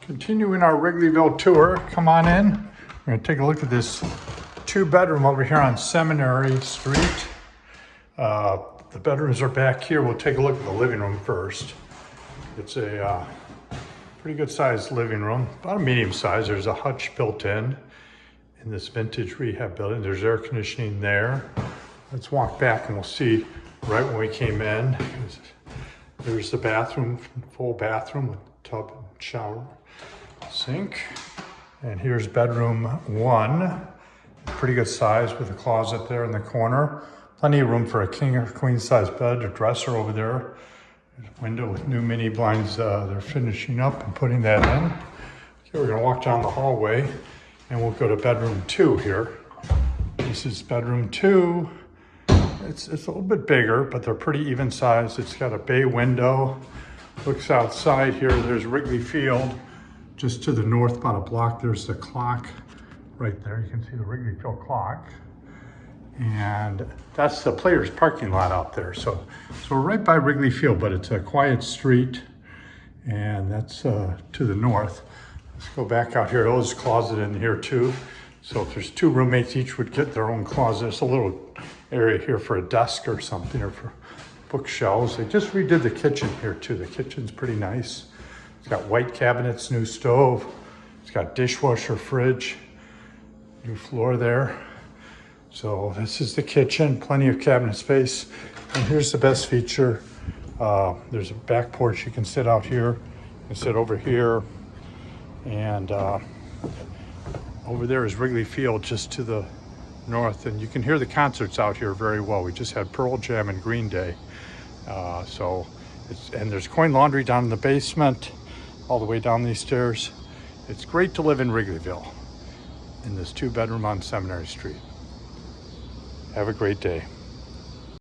Continuing our Wrigleyville tour, come on in. We're gonna take a look at this 2-bedroom over here on Seminary Street. The bedrooms are back here. We'll take a look at the living room first. It's a pretty good sized living room, about a medium size. There's a hutch built in this vintage rehab building. There's air conditioning there. Let's walk back and we'll see right when we came in. There's the bathroom, full bathroom with tub and shower, sink. And here's bedroom 1. Pretty good size with a closet there in the corner. Plenty of room for a king or queen size bed, a dresser over there. There's a window with new mini blinds. They're finishing up and putting that in. Okay, we're gonna walk down the hallway and we'll go to bedroom 2 here. This is bedroom 2. It's a little bit bigger, but they're pretty even sized. It's got a bay window. Looks outside here. There's Wrigley Field. Just to the north, about a block, there's the clock right there. You can see the Wrigley Field clock. And that's the players' parking lot out there. So we're right by Wrigley Field, but it's a quiet street. And that's to the north. Let's go back out here. There's a closet in here too. So if there's 2 roommates, each would get their own closet. There's a little area here for a desk or something, or for bookshelves. They just redid the kitchen here too. The kitchen's pretty nice. It's got white cabinets, new stove. It's got dishwasher, fridge, new floor there. So this is the kitchen, plenty of cabinet space. And here's the best feature. There's a back porch. You can sit out here, you can sit over here. And over there is Wrigley Field just to the north. And you can hear the concerts out here very well. We just had Pearl Jam and Green Day. And there's coin laundry down in the basement, all the way down these stairs. It's great to live in Wrigleyville in this 2-bedroom on Seminary Street. Have a great day.